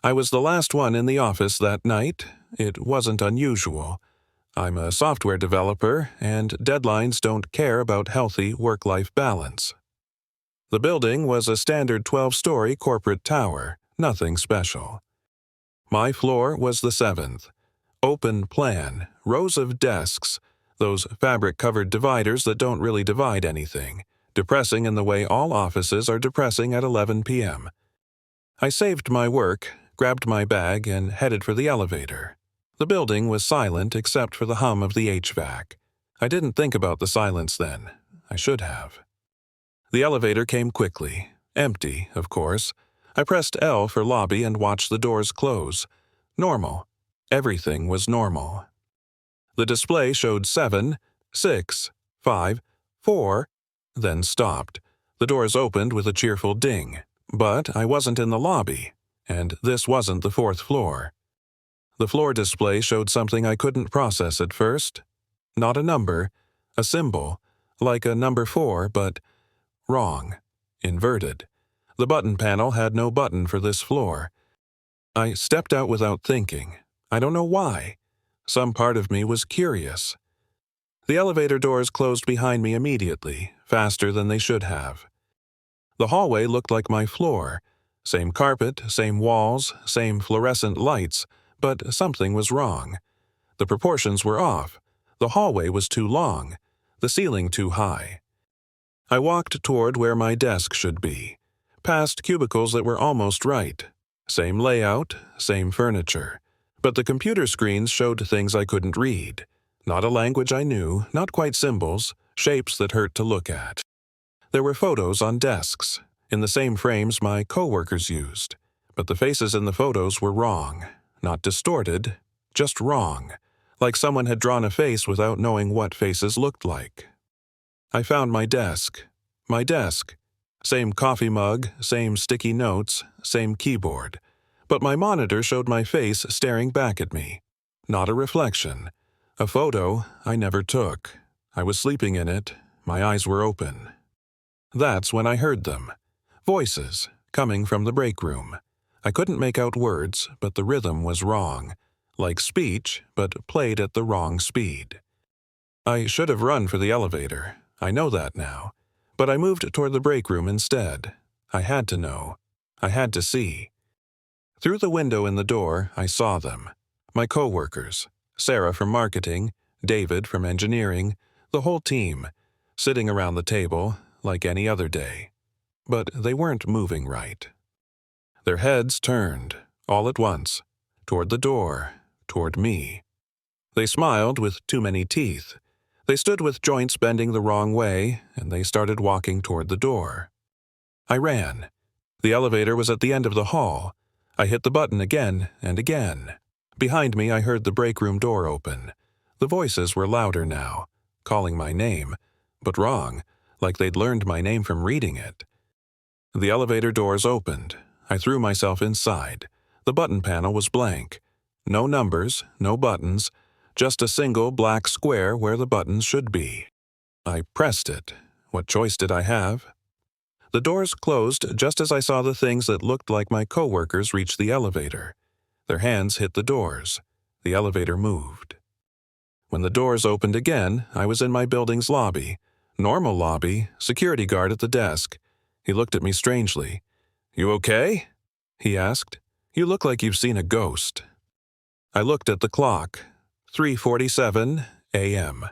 I was the last one in the office that night. It wasn't unusual. I'm a software developer, and deadlines don't care about healthy work-life balance. The building was a standard 12-story corporate tower, nothing special. My floor was the 7th. Open plan, rows of desks, those fabric-covered dividers that don't really divide anything, depressing in the way all offices are depressing at 11 p.m. I saved my work, grabbed my bag, and headed for the elevator. The building was silent except for the hum of the HVAC. I didn't think about the silence then. I should have. The elevator came quickly. Empty, of course. I pressed L for lobby and watched the doors close. Normal. Everything was normal. The display showed 7, 6, 5, 4, then stopped. The doors opened with a cheerful ding. But I wasn't in the lobby, and this wasn't the 4th floor. The floor display showed something I couldn't process at first. Not a number, a symbol, like a number 4, but wrong, inverted. The button panel had no button for this floor. I stepped out without thinking. I don't know why. Some part of me was curious. The elevator doors closed behind me immediately, faster than they should have. The hallway looked like my floor. Same carpet, same walls, same fluorescent lights, but something was wrong. The proportions were off. The hallway was too long, the ceiling too high. I walked toward where my desk should be, past cubicles that were almost right. Same layout, same furniture. But the computer screens showed things I couldn't read. Not a language I knew, not quite symbols, shapes that hurt to look at. There were photos on desks, in the same frames my coworkers used. But the faces in the photos were wrong. Not distorted, just wrong, like someone had drawn a face without knowing what faces looked like. I found my desk. My desk. Same coffee mug, same sticky notes, same keyboard. But my monitor showed my face staring back at me. Not a reflection. A photo I never took. I was sleeping in it. My eyes were open. That's when I heard them. Voices, coming from the break room. I couldn't make out words, but the rhythm was wrong. Like speech, but played at the wrong speed. I should have run for the elevator. I know that now. But I moved toward the break room instead. I had to know. I had to see. Through the window in the door, I saw them. My coworkers. Sarah from marketing, David from engineering, the whole team, sitting around the table like any other day. But they weren't moving right. Their heads turned, all at once, toward the door, toward me. They smiled with too many teeth. They stood with joints bending the wrong way, and they started walking toward the door. I ran. The elevator was at the end of the hall. I hit the button again and again. Behind me, I heard the break room door open. The voices were louder now, calling my name, but wrong, like they'd learned my name from reading it. The elevator doors opened. I threw myself inside. The button panel was blank. No numbers, no buttons, just a single black square where the buttons should be. I pressed it. What choice did I have? The doors closed just as I saw the things that looked like my coworkers reach the elevator. Their hands hit the doors. The elevator moved. When the doors opened again, I was in my building's lobby. Normal lobby, security guard at the desk. He looked at me strangely. "You okay?" he asked. "You look like you've seen a ghost." I looked at the clock. 3:47 a.m.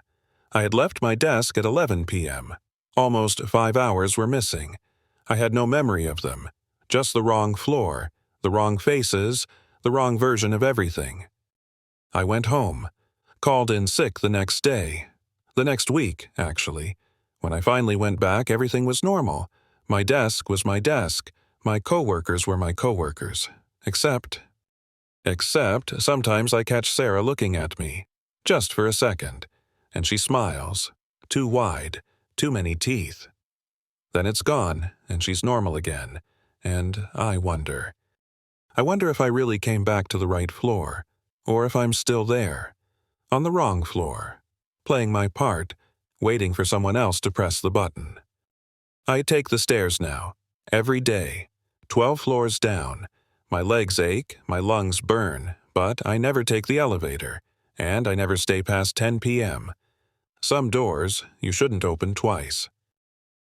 I had left my desk at 11 p.m. Almost 5 hours were missing. I had no memory of them. Just the wrong floor, the wrong faces, the wrong version of everything. I went home. Called in sick the next day. The next week, actually. When I finally went back, everything was normal. My desk was my desk. My coworkers were my coworkers. Except sometimes I catch Sarah looking at me. Just for a second. And she smiles. Too wide. Too many teeth. Then it's gone, and she's normal again. And I wonder. I wonder if I really came back to the right floor. Or if I'm still there. On the wrong floor. Playing my part. Waiting for someone else to press the button. I take the stairs now. Every day. 12 floors down. My legs ache, my lungs burn, but I never take the elevator, and I never stay past 10 p.m. Some doors you shouldn't open twice.